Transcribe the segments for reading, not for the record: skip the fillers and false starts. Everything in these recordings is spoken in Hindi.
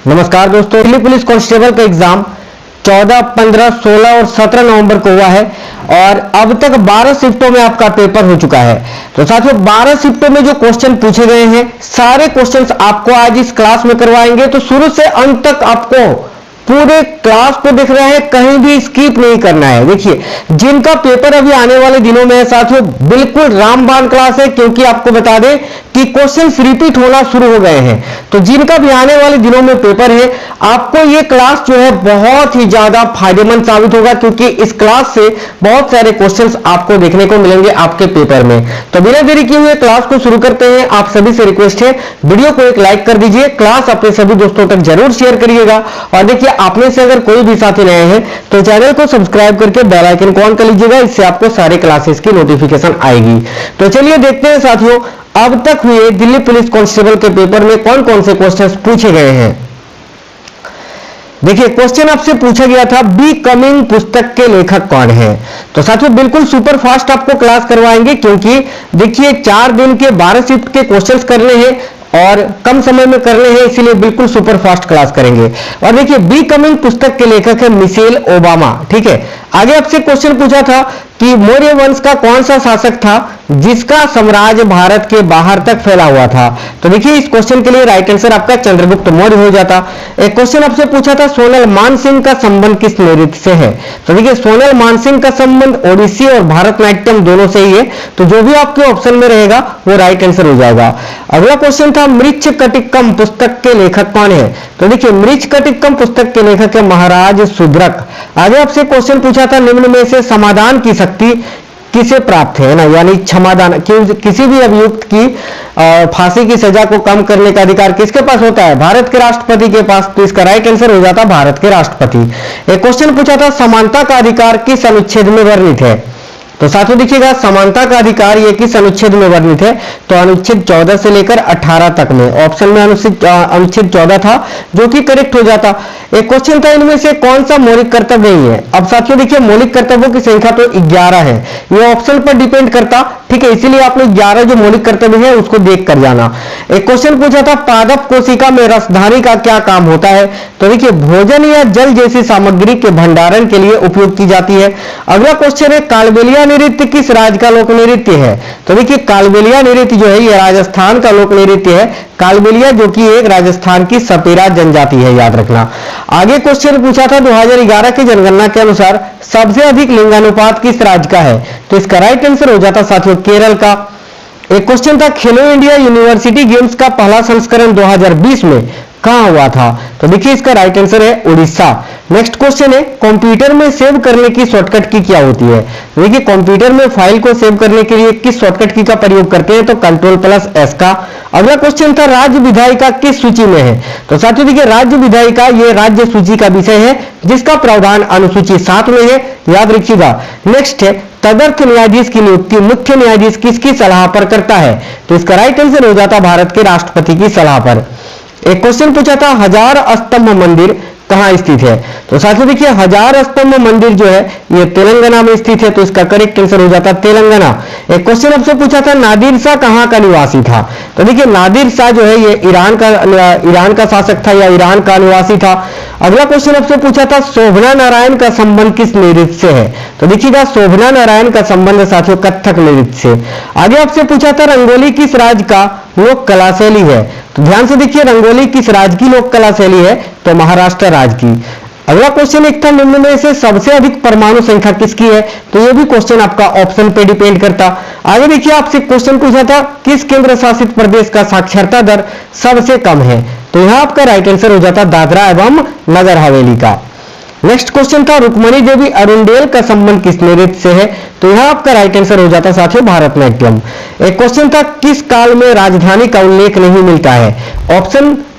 नमस्कार दोस्तों, दिल्ली पुलिस कांस्टेबल का एग्जाम 14, 15, 16 और 17 नवंबर को हुआ है और अब तक 12 शिफ्टों में आपका पेपर हो चुका है। तो साथियों 12 शिफ्टों में जो क्वेश्चन पूछे गए हैं सारे क्वेश्चंस आपको आज इस क्लास में करवाएंगे। तो शुरू से अंत तक आपको पूरे क्लास को देख रहे हैं, कहीं भी स्किप नहीं करना है। देखिए जिनका पेपर अभी आने वाले दिनों में है साथियों, बिल्कुल रामबाण क्लास है, क्योंकि आपको बता दें कि क्वेश्चंस रिपीट होना शुरू हो गए हैं। तो जिनका भी आने वाले दिनों में पेपर है, आपको ये क्लास जो है बहुत ही ज्यादा फायदेमंद साबित होगा, क्योंकि इस क्लास से बहुत सारे क्वेश्चंस आपको देखने को मिलेंगे आपके पेपर में। तो बिना देरी किए हुए क्लास को शुरू करते हैं। आप सभी से रिक्वेस्ट है, वीडियो को एक लाइक कर दीजिए, क्लास अपने सभी दोस्तों तक जरूर शेयर करिएगा और देखिए आप में से अगर कोई भी साथी नए हैं तो चैनल को सब्सक्राइब करके बेल आइकन को ऑन कर लीजिएगा, इससे आपको सारे क्लासेस की नोटिफिकेशन आएगी। तो चलिए देखते हैं साथियों अब तक हुए दिल्ली पुलिस कांस्टेबल के पेपर में कौन कौन से क्वेश्चंस पूछे गए हैं। देखिए क्वेश्चन आपसे पूछा गया था बी कमिंग पुस्तक के लेखक कौन है। तो साथियों बिल्कुल सुपर फास्ट आपको क्लास करवाएंगे, क्योंकि देखिए 4 दिन के 12 शिफ्ट के क्वेश्चंस करने हैं और कम समय में करने हैं, इसीलिए बिल्कुल सुपर फास्ट क्लास करेंगे। और देखिए बी कमिंग पुस्तक के लेखक है मिशेल ओबामा। ठीक है, आगे आपसे क्वेश्चन पूछा था कि मौर्य वंश का कौन सा शासक था जिसका साम्राज्य भारत के बाहर तक फैला हुआ था। तो देखिए इस क्वेश्चन के लिए राइट आंसर आपका चंद्रगुप्त मौर्य हो जाता। एक क्वेश्चन आपसे पूछा था सोनल मानसिंह का संबंध किस नृत्य से है। तो देखिए सोनल मानसिंह का संबंध ओडिसी और भारतनाट्यम दोनों से ही है, तो जो भी आपके ऑप्शन में रहेगा वो राइट आंसर हो जाएगा। अगला क्वेश्चन था मृच्छकटिकम पुस्तक के लेखक कौन है। तो देखिए मृच्छकटिकम पुस्तक के लेखक है महाराज सुद्रक। आगे आपसे क्वेश्चन पूछा था निम्न में से समाधान की शक्ति किसे प्राप्त है ना, यानी क्षमादान, किसी भी अभियुक्त की फांसी की सजा को कम करने का अधिकार किसके पास होता है, भारत के राष्ट्रपति के पास। तो इसका राइट आंसर हो जाता भारत के राष्ट्रपति। एक क्वेश्चन पूछा था समानता का अधिकार किस अनुच्छेद में वर्णित है। तो साथियों देखिएगा समानता का अधिकार ये किस अनुच्छेद में वर्णित है। तो अनुच्छेद 14 से लेकर 18 तक में। ऑप्शन में अनुच्छेद 14 था, जो कि करेक्ट हो जाता। एक क्वेश्चन था इनमें से कौन सा मौलिक कर्तव्य नहीं है। अब साथियों देखिए मौलिक कर्तव्यों की संख्या तो 11 है, ये ऑप्शन पर डिपेंड करता। ठीक है, इसीलिए आपने 11 जो मौलिक कर्तव्य है उसको देख कर जाना। एक क्वेश्चन पूछा था पादप कोशिका में रसधानी का क्या काम होता है। तो देखिए भोजन या जल जैसी सामग्री के भंडारण के लिए उपयोग की जाती है। अगला क्वेश्चन है कालबेलिया नृत्य किस राज्य का लोक नृत्य है। तो देखिए कालबेलिया नृत्य जो है ये राजस्थान का लोक नृत्य है। कालबेलिया जो कि एक राजस्थान की सपेरा जनजाति है, याद रखना। आगे क्वेश्चन पूछा था 2011 की जनगणना के अनुसार सबसे अधिक लिंगानुपात किस राज्य का है। तो इसका राइट आंसर हो जाता साथियों केरल का। एक क्वेश्चन था खेलो इंडिया यूनिवर्सिटी गेम्स का पहला संस्करण 2020 में कहां हुआ था। तो देखिए इसका राइट आंसर है उड़ीसा। नेक्स्ट क्वेश्चन है कंप्यूटर में सेव करने की शॉर्टकट की क्या होती है। देखिए कंप्यूटर में फाइल को सेव करने के लिए किस शॉर्टकट की का प्रयोग करते हैं। तो Ctrl+S का। अगला क्वेश्चन था राज्य विधायिका किस सूची में है। तो साथियों देखिए राज्य विधायिका ये राज्य सूची का विषय है, जिसका प्रावधान अनुसूची 7 में है, याद रखिएगा। नेक्स्ट है तदर्थ न्यायाधीश की नियुक्ति मुख्य न्यायाधीश किसकी सलाह पर करता है। तो इसका राइट आंसर हो जाता भारत के राष्ट्रपति की सलाह पर। एक क्वेश्चन पूछा था हजार स्तंभ मंदिर कहां स्थित है। तो साथियों देखिए हजार स्तंभ मंदिर जो है ये तेलंगाना में स्थित है, तो इसका करेक्ट आंसर हो जाता तेलंगाना। एक क्वेश्चन आपसे पूछा था नादिर शाह कहां का निवासी था। तो देखिए नादिर शाह जो है ये ईरान का शासक था या ईरान का निवासी था। अगला क्वेश्चन आपसे पूछा था शोभना नारायण का संबंध किस नृत्य से है। तो देखिएगा शोभना नारायण का संबंध साथियों कथक नृत्य से। आगे आपसे पूछा था रंगोली किस राज्य का लोक कला शैली है। तो ध्यान से देखिए रंगोली किस राज्य की लोक कला शैली है। तो महाराष्ट्र राज्य की। अगला क्वेश्चन एक था निम्न में से सबसे अधिक परमाणु संख्या किसकी है। तो ये भी क्वेश्चन आपका ऑप्शन पे डिपेंड करता। आगे देखिए आपसे क्वेश्चन पूछा था किस केंद्र शासित प्रदेश का साक्षरता दर सबसे कम है। तो यहां आपका राइट आंसर हो जाता दादरा एवं नगर हवेली का। नेक्स्ट क्वेश्चन था रुक्मणी देवी अरुंडेल का संबंध किस नृत्य से है। तो यहां आपका राइट आंसर हो जाता साथियों भारतनाट्यम। एक क्वेश्चन था किस काल में राजधानी का उल्लेख नहीं मिलता है।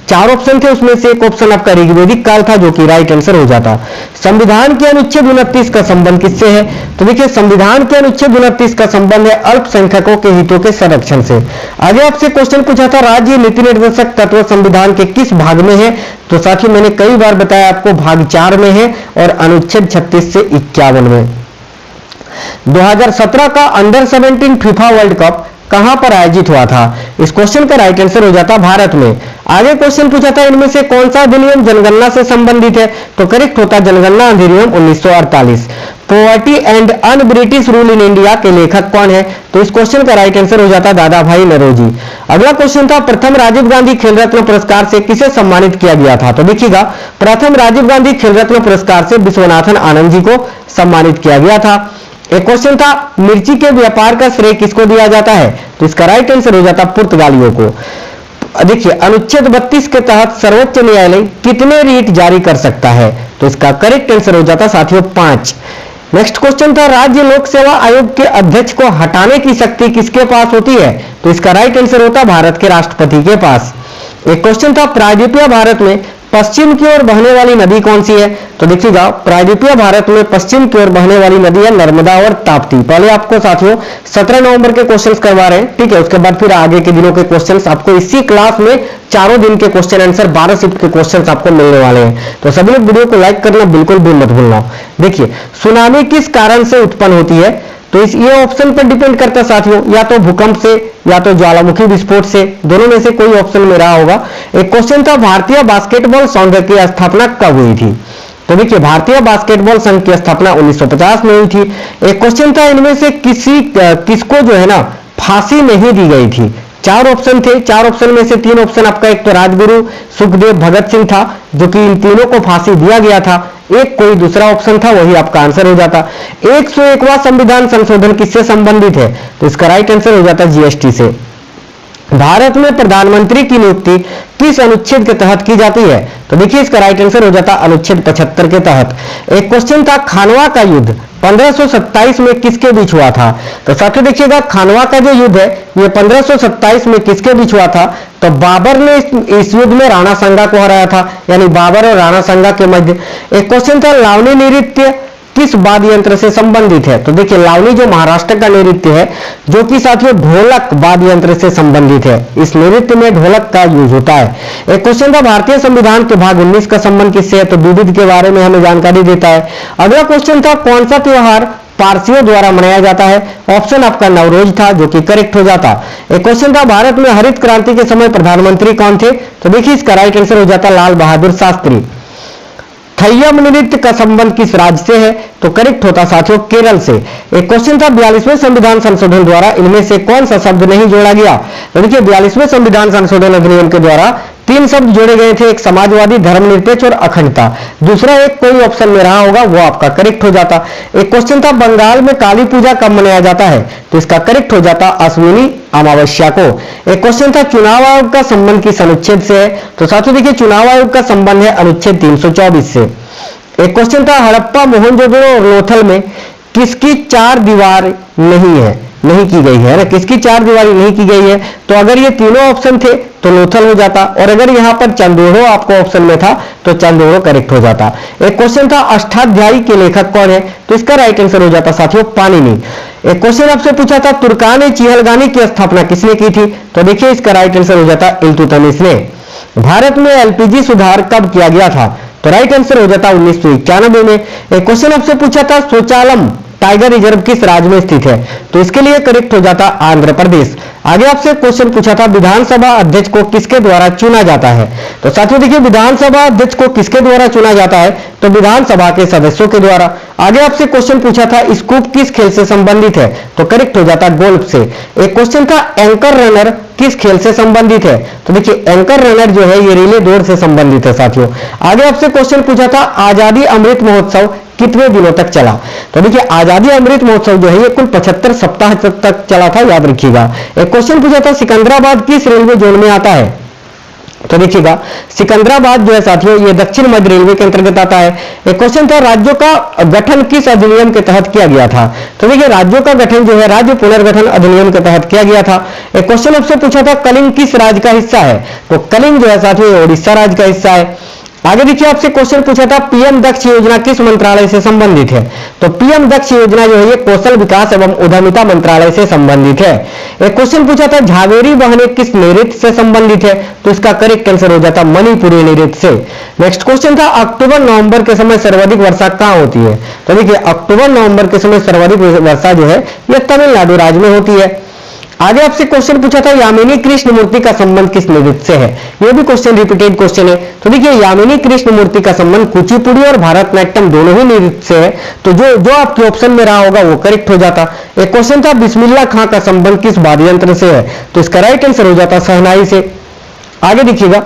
चार ऑप्शन थे, उसमें से एक ऑप्शन आपका ऋग्वेदिक काल था, जो कि राइट आंसर हो जाता। संविधान के अनुच्छेद 29 का संबंध किससे है। तो देखिए संविधान के अनुच्छेद 29 का संबंध है अल्पसंख्यकों के हितों के संरक्षण से। आगे आपसे क्वेश्चन पूछा था राज्य नीति निर्देशक तत्व संविधान के किस भाग में है। तो साथियों मैंने कई बार बताया आपको भाग 4 में है और अनुच्छेद 36 से 51 में। 2017 का अंडर 17 फीफा वर्ल्ड कप कहां पर आयोजित हुआ था? इस क्वेश्चन का राइट आंसर हो जाता भारत में। आगे क्वेश्चन पूछा था इनमें से कौन सा अधिनियम जनगणना से संबंधित है? तो करेक्ट होता जनगणना अधिनियम 1948। Poverty and un British rule in India के लेखक कौन है? तो इस क्वेश्चन का राइट आंसर हो जाता दादा भाई नौरोजी। अगला क्वेश्चन था प्रथम राजीव गांधी खेल रत्न पुरस्कार से किसे सम्मानित किया गया था? तो देखिएगा प्रथम राजीव गांधी खेल रत्न पुरस्कार से विश्वनाथन आनंद जी को सम्मानित किया गया था। एक क्वेश्चन था मिर्ची के व्यापार का श्रेय किसको दिया जाता है? तो इसका राइट आंसर हो जाता पुर्तगालियों को। देखिए अनुच्छेद 32 के तहत सर्वोच्च न्यायालय कितने रीट जारी कर सकता है? तो इसका करेक्ट आंसर हो जाता साथियों 5। नेक्स्ट क्वेश्चन था राज्य लोक सेवा आयोग के अध्यक्ष को हटाने की शक्ति किसके पास होती है? तो इसका राइट आंसर होता भारत के राष्ट्रपति के पास। एक क्वेश्चन था प्रायद्वीपीय भारत में पश्चिम की ओर बहने वाली नदी कौन सी है? तो देखिएगा प्रायद्वीपीय भारत में पश्चिम की ओर बहने वाली नदी है नर्मदा और ताप्ती। पहले आपको साथियों 17 नवंबर के क्वेश्चंस करवा रहे हैं, ठीक है। उसके बाद फिर आगे के दिनों के क्वेश्चंस आपको इसी क्लास में चारों दिन के क्वेश्चन आंसर 12 शिफ्ट के क्वेश्चंस आपको मिलने वाले हैं। तो सभी लोग वीडियो को लाइक करना बिल्कुल भी मत भूलना। देखिए सुनामी किस कारण से उत्पन्न होती है? तो इस ये ऑप्शन पर डिपेंड करता है साथियों, या तो भूकंप से या तो ज्वालामुखी विस्फोट से, दोनों में से कोई ऑप्शन में रहा होगा। एक क्वेश्चन था भारतीय बास्केटबॉल संघ की स्थापना कब हुई थी? तो देखिए भारतीय बास्केटबॉल संघ की स्थापना 1950 में हुई थी। एक क्वेश्चन था इनमें से किसको जो है ना फांसी नहीं दी गई थी? 4 ऑप्शन थे, 4 ऑप्शन में से 3 ऑप्शन आपका, एक तो राजगुरु, सुखदेव, भगत सिंह था, जो कि इन तीनों को फांसी दिया गया था। एक कोई दूसरा ऑप्शन था, वही आपका आंसर हो जाता। 101वां संविधान संशोधन किससे संबंधित है? तो इसका राइट आंसर हो जाता जीएसटी से। भारत में प्रधानमंत्री की नियुक्ति किस अनुच्छेद के तहत की जाती है? तो देखिए इसका राइट आंसर हो जाता अनुच्छेद 75 के तहत। एक क्वेश्चन था खानवा का युद्ध 1527 में किसके बीच हुआ था? तो साथियों देखिएगा खानवा का जो युद्ध है ये 1527 में किसके बीच हुआ था? तो बाबर ने इस युद्ध में राणा सांगा को हराया था, यानी बाबर और राणा सांगा के मध्य। एक क्वेश्चन था लावनी नृत्य किस वाद्य यंत्र से संबंधित है? तो देखिए लावनी जो महाराष्ट्र का नृत्य है, जो कि साथियों ढोलक वाद्य यंत्र से संबंधित है। इस नृत्य में ढोलक का यूज होता है। एक क्वेश्चन था भारतीय संविधान के भाग 19 का संबंध किससे है? तो विविध के बारे में हमें जानकारी देता है। अगला क्वेश्चन था कौन सा त्योहार पारसियों द्वारा मनाया जाता है? ऑप्शन आपका नवरोज था, जो कि करेक्ट हो जाता। एक क्वेश्चन था भारत में हरित क्रांति के समय प्रधानमंत्री कौन थे? तो देखिए इसका राइट आंसर हो जाता लाल बहादुर शास्त्री। थय्यम नृत्य का संबंध किस राज्य से है? तो करेक्ट होता साथियों केरल से। एक क्वेश्चन था 42वें संविधान संशोधन द्वारा इनमें से कौन सा शब्द नहीं जोड़ा गया? तो देखिए 42वें संविधान संशोधन अधिनियम के द्वारा 3 शब्द जोड़े गए थे, एक समाजवादी, धर्मनिरपेक्ष और अखंडता। दूसरा एक कोई ऑप्शन में रहा होगा, वो आपका करेक्ट हो जाता। एक क्वेश्चन था बंगाल में काली पूजा कब मनाया जाता है? तो इसका करेक्ट हो जाता अश्विनी अमावस्या को। एक क्वेश्चन था चुनाव आयोग का संबंध किस अनुच्छेद से है? तो साथियों देखिए चुनाव आयोग का संबंध है अनुच्छेद 324 से। एक क्वेश्चन था हड़प्पा, मोहनजोदड़ो और लोथल में किसकी 4 दीवार नहीं की गई है ना, किसकी 4 दीवारी नहीं की गई है? तो अगर ये तीनों ऑप्शन थे तो लोथल हो जाता, और अगर यहां पर चंदोड़ो आपको ऑप्शन में था तो चंदोड़ो करेक्ट हो जाता। एक क्वेश्चन था अष्टाध्यायी के लेखक कौन है? तो इसका राइट आंसर हो जाता साथियों पाणिनि। एक क्वेश्चन आपसे पूछा था तुर्कान चिहलगानी की स्थापना किसने की थी? तो देखिए इसका राइट आंसर हो जाता इल्तुतमिश ने। भारत में एलपीजी सुधार कब किया गया था? तो राइट आंसर हो जाता 1991 में। एक क्वेश्चन आपसे पूछा था शौचालम टाइगर रिजर्व किस राज्य में स्थित है? तो इसके लिए करेक्ट हो जाता आंध्र प्रदेश। आगे आपसे क्वेश्चन पूछा था विधानसभा अध्यक्ष को किसके द्वारा चुना जाता है? तो साथियों देखिए विधानसभा अध्यक्ष को किसके द्वारा चुना जाता है? तो विधानसभा के सदस्यों के द्वारा। आगे आपसे क्वेश्चन पूछा था स्कूप किस खेल से संबंधित है? तो करेक्ट हो जाता गोल्फ से। एक क्वेश्चन था एंकर रनर किस खेल से संबंधित है? तो देखिए एंकर रनर जो है ये रिले दौड़ से संबंधित है साथियों। आगे आपसे क्वेश्चन पूछा था आजादी अमृत महोत्सव कितने दिनों तक चला? तो देखिए आजादी अमृत महोत्सव जो है ये कुल 75 सप्ताह तक चला था, याद रखिएगा। एक क्वेश्चन पूछा था सिकंदराबाद किस रेलवे जोन में आता है? तो देखिएगा सिकंदराबाद जो है साथियों ये दक्षिण मध्य रेलवे के अंतर्गत आता है। एक क्वेश्चन था राज्यों का गठन किस अधिनियम के तहत किया गया था? तो देखिए राज्यों का गठन जो है राज्य पुनर्गठन अधिनियम के तहत किया गया था। एक क्वेश्चन आपसे पूछा था कलिंग किस राज्य का हिस्सा है? तो कलिंग जो है साथियों उड़ीसा राज्य का हिस्सा है। आगे देखिए आपसे क्वेश्चन पूछा था पीएम दक्ष योजना किस मंत्रालय से संबंधित है? तो पीएम दक्ष योजना जो है ये कौशल विकास एवं उद्यमिता मंत्रालय से संबंधित है। एक क्वेश्चन पूछा था झावेरी बहने किस नृत्य से संबंधित है? तो इसका करेक्ट आंसर हो जाता मणिपुरी नृत्य से। नेक्स्ट क्वेश्चन था अक्टूबर नवंबर के समय सर्वाधिक वर्षा कहां होती है? तो देखिए अक्टूबर नवंबर के समय सर्वाधिक वर्षा जो है यह तमिलनाडु राज्य में होती है। आगे आपसे क्वेश्चन पूछा था यामिनी कृष्ण मूर्ति का संबंध किस नृत्य से है। ये भी क्वेश्चन रिपीटेड क्वेश्चन है। तो देखिए यामिनी कृष्ण मूर्ति का संबंध कुचिपुड़ी और भारतनाट्यम दोनों ही नृत्य से है। तो जो आपके ऑप्शन में रहा होगा वो करेक्ट हो जाता। एक क्वेश्चन था बिस्मिल्लाह खां का संबंध किस वाद्य यंत्र से है। तो इसका राइट आंसर हो जाता शहनाई से। आगे देखिएगा,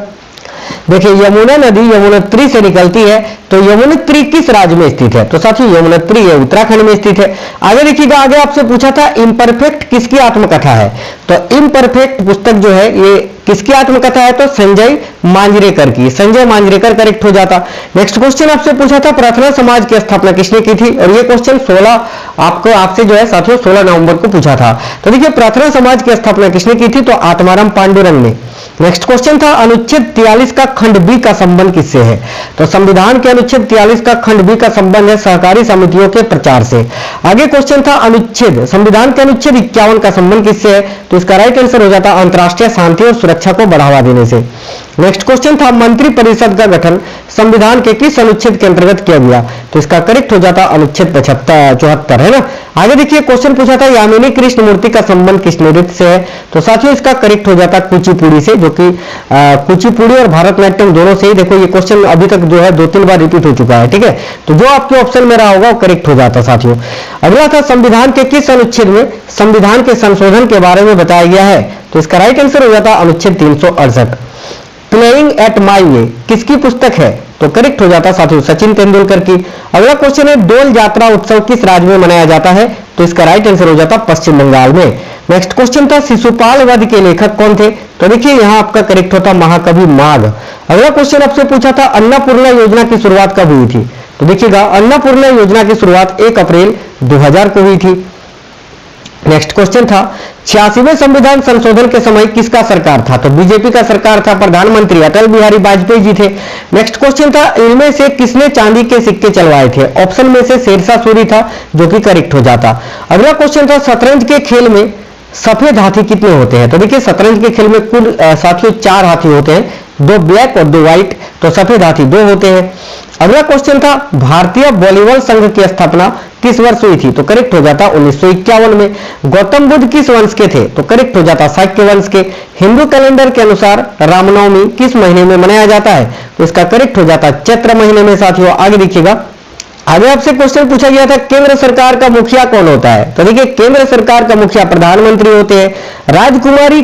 देखिए यमुना नदी यमुनोत्री से निकलती है। तो यमुनोत्री किस राज्य में स्थित है। तो साथियों यमुनोत्री ये उत्तराखंड में स्थित है। आगे देखिएगा, आगे आपसे पूछा था इम्परफेक्ट किसकी आत्मकथा है। तो इम्परफेक्ट पुस्तक जो है ये किसकी आत्मकथा है। तो संजय मांजरेकर की। संजय मांजरेकर करेक्ट हो जाता। नेक्स्ट क्वेश्चन आपसे पूछा था प्रार्थना समाज की स्थापना किसने की थी। और ये क्वेश्चन 16 आपसे जो है साथियों 16 नवंबर को पूछा था। तो देखिए प्रार्थना समाज की स्थापना किसने की थी। तो आत्माराम पांडुरंग ने। नेक्स्ट क्वेश्चन था अनुच्छेद 43 का खंड बी का संबंध किससे है। तो संविधान के अनुच्छेद 43 का खंड बी का संबंध है सहकारी समितियों के प्रचार से। आगे क्वेश्चन था संविधान के अनुच्छेद 51 का संबंध किससे है। तो इसका राइट आंसर हो जाता अंतरराष्ट्रीय शांति और सुरक्षा को बढ़ावा देने से। नेक्स्ट क्वेश्चन था मंत्रि परिषद का गठन संविधान के किस अनुच्छेद के अंतर्गत किया गया। तो इसका करेक्ट हो जाता अनुच्छेद 74 है ना। आगे देखिए क्वेश्चन पूछा था यामिनी कृष्ण मूर्ति का संबंध किस नृत्य से है। तो साथियों इसका करेक्ट हो जाता कुचिपुड़ी से, जो कि कुचिपुड़ी और भारतनाट्यम दोनों से ही। देखो ये क्वेश्चन अभी तक जो है 2-3 बार रिपीट हो चुका है, ठीक है। तो जो आपके ऑप्शन में रहा होगा वो करेक्ट हो जाता साथियों। अगला था संविधान के किस अनुच्छेद में संविधान के संशोधन के बारे में बताया गया है। तो इसका राइट आंसर हो जाता अनुच्छेद 368। प्लेइंग एट माई वे किसकी पुस्तक है। तो करेक्ट हो जाता साथियों सचिन तेंदुलकर की। अगला क्वेश्चन है डोल यात्रा उत्सव किस राज्य में मनाया जाता है। तो इसका राइट आंसर हो जाता पश्चिम बंगाल में। नेक्स्ट क्वेश्चन था शिशुपाल वध के लेखक कौन थे। तो देखिए यहां आपका करेक्ट होता महाकवि माघ। अगला क्वेश्चन आपसे पूछा था अन्नपूर्णा योजना की शुरुआत कब हुई थी। तो देखिएगा अन्नपूर्णा योजना की शुरुआत 1 अप्रैल 2000 को हुई थी। नेक्स्ट क्वेश्चन था 86वें संविधान संशोधन के समय किसका सरकार था। तो बीजेपी का सरकार था। प्रधानमंत्री अटल बिहारी वाजपेयी जी थे। नेक्स्ट क्वेश्चन था इनमें से किसने चांदी के सिक्के चलवाए थे। ऑप्शन में से शेरशाह सूरी था, जो कि करेक्ट हो जाता। अगला क्वेश्चन था शतरंज के खेल में सफेद हाथी कितने होते हैं। तो देखिए शतरंज के खेल में कुल साथियों 4 हाथी होते हैं, 2 ब्लैक और 2 व्हाइट। तो सफेद हाथी 2 होते हैं। अगला क्वेश्चन था भारतीय वॉलीबॉल संघ की स्थापना किस वर्ष हुई थी। तो करेक्ट हो जाता 1951 में। गौतम बुद्ध किस वंश के थे। तो करेक्ट हो जाता शाक्य वंश के। हिंदू कैलेंडर के अनुसार रामनवमी किस महीने में मनाया जाता है। तो इसका करेक्ट हो जाता चैत्र महीने में साथियों। आगे देखिएगा, आगे आपसे क्वेश्चन पूछा गया था केंद्र सरकार का मुखिया कौन होता है। तो देखिए केंद्र सरकार का मुखिया प्रधानमंत्री होते हैं। राजकुमारी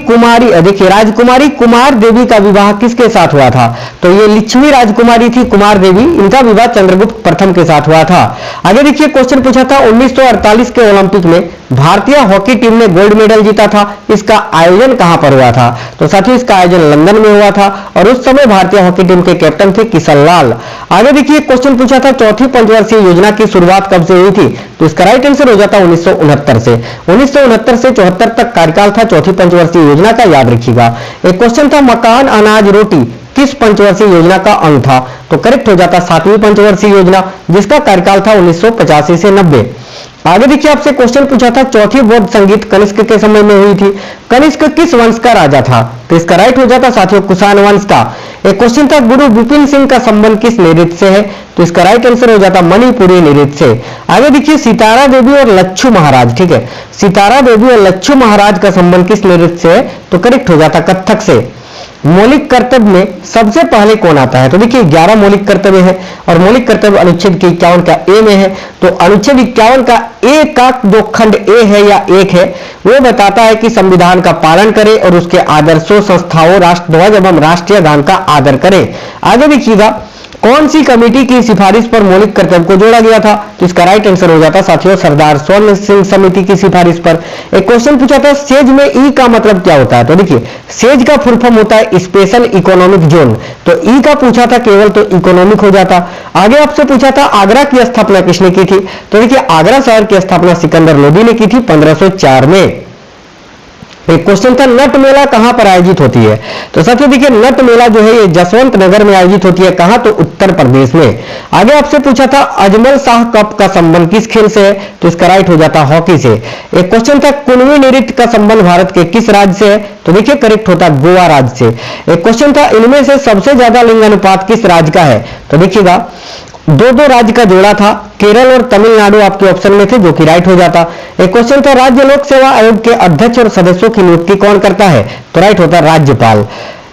कुमार देवी का विवाह किसके साथ हुआ था। तो ये लक्ष्मी राजकुमारी थी कुमार देवी, इनका विवाह चंद्रगुप्त प्रथम के साथ हुआ था। आगे देखिए क्वेश्चन पूछा था 1948 के ओलंपिक में भारतीय हॉकी टीम ने गोल्ड मेडल जीता था। इसका आयोजन कहां पर हुआ था। तो साथियों इसका आयोजन लंदन में हुआ था और उस समय भारतीय हॉकी टीम के कैप्टन थे किशन लाल। आगे देखिए क्वेश्चन पूछा था चौथी पंचवर्षीय योजना की शुरुआत कब से हुई थी। तो इसका राइट आंसर हो जाता 1969 से। 1969 से 74 तक कार्यकाल था चौथी पंचवर्षीय योजना का, याद रखिएगा। एक क्वेश्चन था मकान अनाज रोटी किस पंचवर्षीय योजना का अंग था। तो करेक्ट हो जाता 7वीं पंचवर्षीय योजना, जिसका कार्यकाल था 1985 से 90। आगे देखिए आपसे क्वेश्चन पूछा था चौथी बौद्ध संगीत कनिष्क के समय में हुई थी। कनिष्क किस वंश का राजा था। तो इसका राइट हो जाता साथियों कुषाण वंश का। एक क्वेश्चन था गुरु विपिन सिंह का संबंध किस नृत्य से है। तो इसका राइट आंसर हो जाता मणिपुरी नृत्य से। आगे देखिए सितारा देवी और लच्छू महाराज, ठीक है, सितारा देवी और लच्छू महाराज का संबंध किस नृत्य से है। तो करेक्ट हो जाता कथक से। मौलिक कर्तव्य में सबसे पहले कौन आता है। तो देखिए 11 मौलिक कर्तव्य है और मौलिक कर्तव्य अनुच्छेद के 51 का ए में है। तो अनुच्छेद 51 का ए का जो खंड ए है या एक है वो बताता है कि संविधान का पालन करें और उसके आदर्शों संस्थाओं राष्ट्रध्वज एवं राष्ट्रीय गान का आदर करें। आगे देखिएगा कौन सी कमेटी की सिफारिश पर मौलिक कर्तव्य को जोड़ा गया था। तो इसका राइट आंसर हो जाता साथियों सरदार स्वर्ण सिंह समिति की सिफारिश पर। एक क्वेश्चन पूछा था सेज में ई का मतलब क्या होता है। तो देखिए सेज का फुल फॉर्म होता है स्पेशल इकोनॉमिक जोन। तो ई का पूछा था केवल तो इकोनॉमिक हो जाता। आगे आपसे पूछा था आगरा की स्थापना किसने की थी। तो देखिए आगरा शहर की स्थापना सिकंदर लोदी ने की थी 1504 में। एक क्वेश्चन था नट मेला कहां पर आयोजित होती है। तो साथियों देखिए नट मेला जो है ये जसवंत नगर में आयोजित होती है। कहां। तो उत्तर प्रदेश में। आगे आपसे पूछा था अजमल शाह कप का संबंध किस खेल से है। तो इसका राइट हो जाता हॉकी से। एक क्वेश्चन था कुनवी नृत्य का संबंध भारत के किस राज्य से है। तो देखिए करेक्ट होता गोवा राज्य से। एक क्वेश्चन था इनमें से सबसे ज्यादा लिंग अनुपात किस राज्य का है। तो देखिएगा दो दो राज्य का जोड़ा था, केरल और तमिलनाडु आपके ऑप्शन में थे, जो कि राइट हो जाता। एक क्वेश्चन था, राज्य लोक सेवा आयोग के अध्यक्ष और सदस्यों की नियुक्ति कौन करता है? तो राइट होता राज्यपाल।